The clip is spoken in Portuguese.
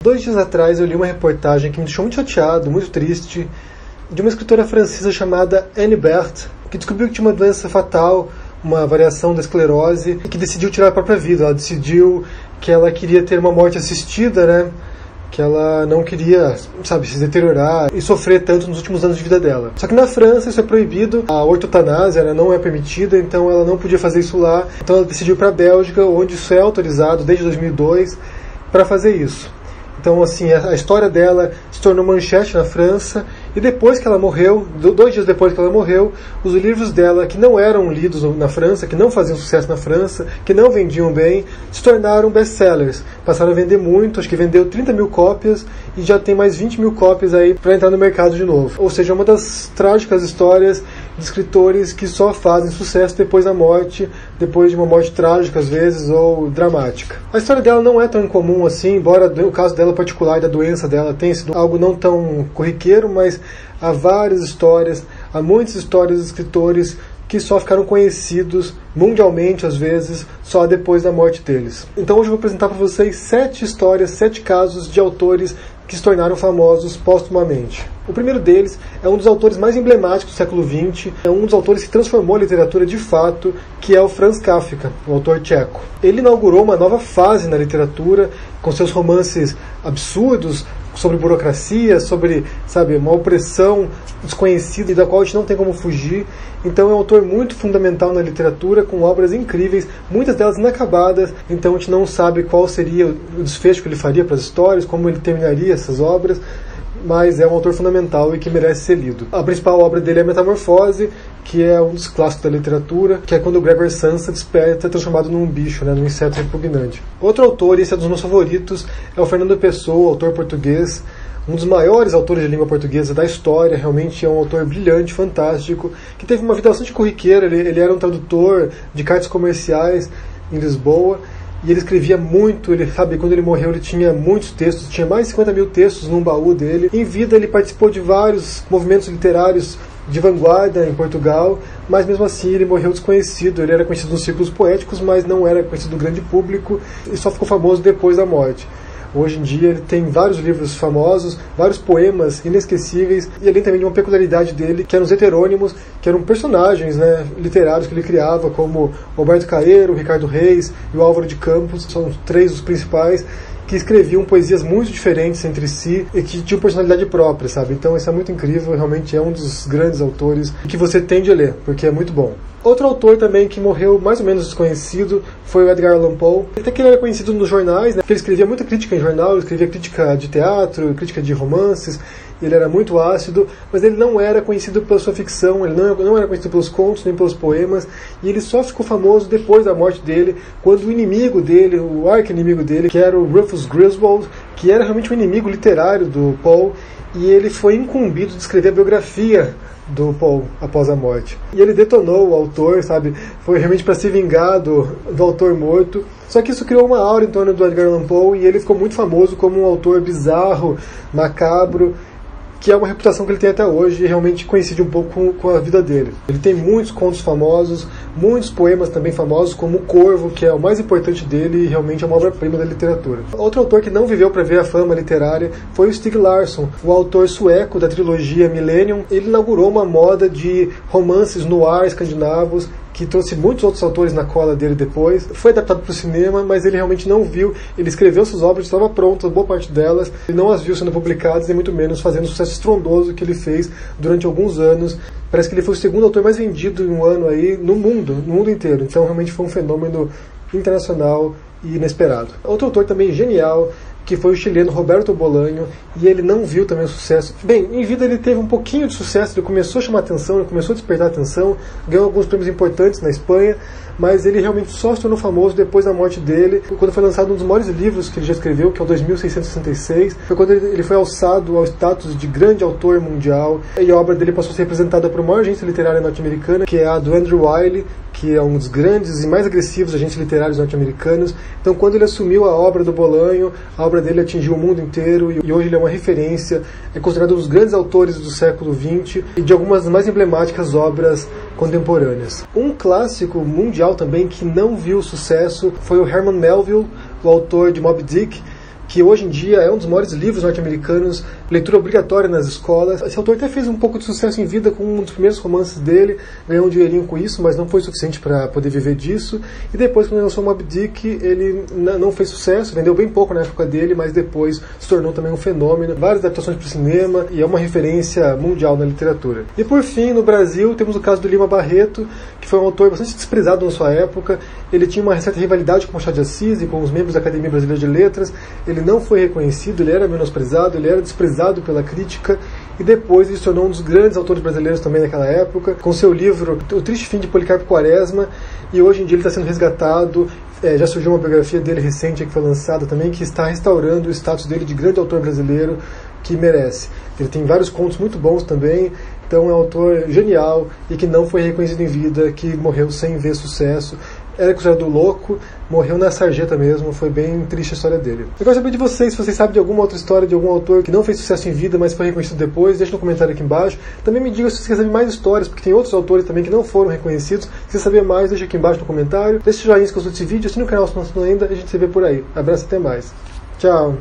2 dias atrás eu li uma reportagem que me deixou muito chateado, muito triste, de uma escritora francesa chamada Annie Berthe, que descobriu que tinha uma doença fatal, uma variação da esclerose, e que decidiu tirar a própria vida. Ela decidiu que ela queria ter uma morte assistida, né? Que ela não queria, se deteriorar e sofrer tanto nos últimos anos de vida dela. Só que na França isso é proibido, a ortotanásia não é permitida, então ela não podia fazer isso lá. Então ela decidiu ir para a Bélgica, onde isso é autorizado desde 2002, para fazer isso. Então, assim, a história dela se tornou manchete na França, e depois que ela morreu, 2 dias depois que ela morreu, os livros dela, que não eram lidos na França, que não faziam sucesso na França, que não vendiam bem, se tornaram best-sellers. Passaram a vender muito, acho que vendeu 30 mil cópias, e já tem mais 20 mil cópias aí para entrar no mercado de novo. Ou seja, uma das trágicas histórias de escritores que só fazem sucesso depois da morte, depois de uma morte trágica às vezes, ou dramática. A história dela não é tão incomum assim, embora o caso dela particular, da doença dela, tenha sido algo não tão corriqueiro, mas há várias histórias, há muitas histórias de escritores que só ficaram conhecidos mundialmente, às vezes, só depois da morte deles. Então hoje eu vou apresentar para vocês 7 histórias, 7 casos de autores que se tornaram famosos póstumamente. O primeiro deles é um dos autores mais emblemáticos do século XX, é um dos autores que transformou a literatura de fato, que é o Franz Kafka, o autor tcheco. Ele inaugurou uma nova fase na literatura, com seus romances absurdos, sobre burocracia, sobre, uma opressão desconhecida e da qual a gente não tem como fugir. Então é um autor muito fundamental na literatura, com obras incríveis, muitas delas inacabadas, então a gente não sabe qual seria o desfecho que ele faria para as histórias, como ele terminaria essas obras, mas é um autor fundamental e que merece ser lido. A principal obra dele é a Metamorfose, que é um dos clássicos da literatura, que é quando o Gregor Samsa desperta, transformado num bicho, num inseto repugnante. Outro autor, e esse é um dos meus favoritos, é o Fernando Pessoa, autor português, um dos maiores autores de língua portuguesa da história. Realmente é um autor brilhante, fantástico, que teve uma vida bastante corriqueira. Ele era um tradutor de cartas comerciais em Lisboa, e ele escrevia muito. Quando ele morreu ele tinha muitos textos, tinha mais de 50 mil textos num baú dele. Em vida ele participou de vários movimentos literários de vanguarda em Portugal, mas mesmo assim ele morreu desconhecido. Ele era conhecido nos círculos poéticos, mas não era conhecido do grande público, e só ficou famoso depois da morte. Hoje em dia ele tem vários livros famosos, vários poemas inesquecíveis, e além também de uma peculiaridade dele, que eram os heterônimos, que eram personagens literários que ele criava, como Alberto Caeiro, Ricardo Reis e o Álvaro de Campos. São 3 dos principais, que escreviam poesias muito diferentes entre si e que tinham personalidade própria, Então isso é muito incrível, realmente é um dos grandes autores que você tem de ler, porque é muito bom. Outro autor também que morreu mais ou menos desconhecido foi o Edgar Allan Poe. Até que ele era conhecido nos jornais, porque ele escrevia muita crítica em jornal, ele escrevia crítica de teatro, crítica de romances, ele era muito ácido, mas ele não era conhecido pela sua ficção, ele não era conhecido pelos contos nem pelos poemas, e ele só ficou famoso depois da morte dele, quando o inimigo dele, o arqui-inimigo dele, que era o Rufus Griswold, que era realmente um inimigo literário do Poe, e ele foi incumbido de escrever a biografia do Poe após a morte. E ele detonou o autor, Foi realmente para se vingar do autor morto. Só que isso criou uma aura em torno do Edgar Allan Poe, e ele ficou muito famoso como um autor bizarro, macabro, que é uma reputação que ele tem até hoje, e realmente coincide um pouco com a vida dele. Ele tem muitos contos famosos, muitos poemas também famosos, como O Corvo, que é o mais importante dele e realmente é uma obra-prima da literatura. Outro autor que não viveu para ver a fama literária foi o Stieg Larsson, o autor sueco da trilogia Millennium. Ele inaugurou uma moda de romances noir escandinavos, que trouxe muitos outros autores na cola dele depois. Foi adaptado para o cinema, mas ele realmente não viu. Ele escreveu suas obras, estava pronta, boa parte delas, ele não as viu sendo publicadas, e muito menos fazendo o sucesso estrondoso que ele fez durante alguns anos. Parece que ele foi o segundo autor mais vendido em um ano aí no mundo inteiro. Então realmente foi um fenômeno internacional e inesperado. Outro autor também genial, que foi o chileno Roberto Bolanho, e ele não viu também o sucesso. Bem, em vida ele teve um pouquinho de sucesso, ele começou a chamar atenção, ele começou a despertar atenção, ganhou alguns prêmios importantes na Espanha, mas ele realmente só se tornou famoso depois da morte dele, quando foi lançado um dos maiores livros que ele já escreveu, que é o 2666. Foi quando ele foi alçado ao status de grande autor mundial, e a obra dele passou a ser representada por uma maior agência literária norte-americana, que é a do Andrew Wiley, que é um dos grandes e mais agressivos agentes literários norte-americanos. Então, quando ele assumiu a obra do Bolanho, a obra dele atingiu o mundo inteiro, e hoje ele é uma referência, é considerado um dos grandes autores do século XX e de algumas das mais emblemáticas obras contemporâneas. Um clássico mundial também que não viu sucesso foi o Herman Melville, o autor de Moby Dick, que hoje em dia é um dos maiores livros norte-americanos, leitura obrigatória nas escolas. Esse autor até fez um pouco de sucesso em vida com um dos primeiros romances dele, ganhou um dinheirinho com isso, mas não foi suficiente para poder viver disso. E depois, quando ele lançou Moby Dick, ele não fez sucesso, vendeu bem pouco na época dele, mas depois se tornou também um fenômeno. Várias adaptações para o cinema e é uma referência mundial na literatura. E por fim, no Brasil, temos o caso do Lima Barreto, que foi um autor bastante desprezado na sua época. Ele tinha uma certa rivalidade com o Machado de Assis e com os membros da Academia Brasileira de Letras. Ele não foi reconhecido, ele era menosprezado, ele era desprezado pela crítica, e depois ele se tornou um dos grandes autores brasileiros também naquela época, com seu livro O Triste Fim de Policarpo Quaresma, e hoje em dia ele está sendo resgatado. Já surgiu uma biografia dele recente que foi lançada também, que está restaurando o status dele de grande autor brasileiro que merece. Ele tem vários contos muito bons também, então é um autor genial e que não foi reconhecido em vida, que morreu sem ver sucesso. Era considerado louco, morreu na sarjeta mesmo, foi bem triste a história dele. Eu quero saber de vocês, se vocês sabem de alguma outra história de algum autor que não fez sucesso em vida, mas foi reconhecido depois, deixa no comentário aqui embaixo. Também me diga se vocês querem saber mais histórias, porque tem outros autores também que não foram reconhecidos. Se você saber mais, deixa aqui embaixo no comentário. Deixa o joinha se gostou desse vídeo, assina o canal se não assina ainda, e a gente se vê por aí. Abraço e até mais. Tchau!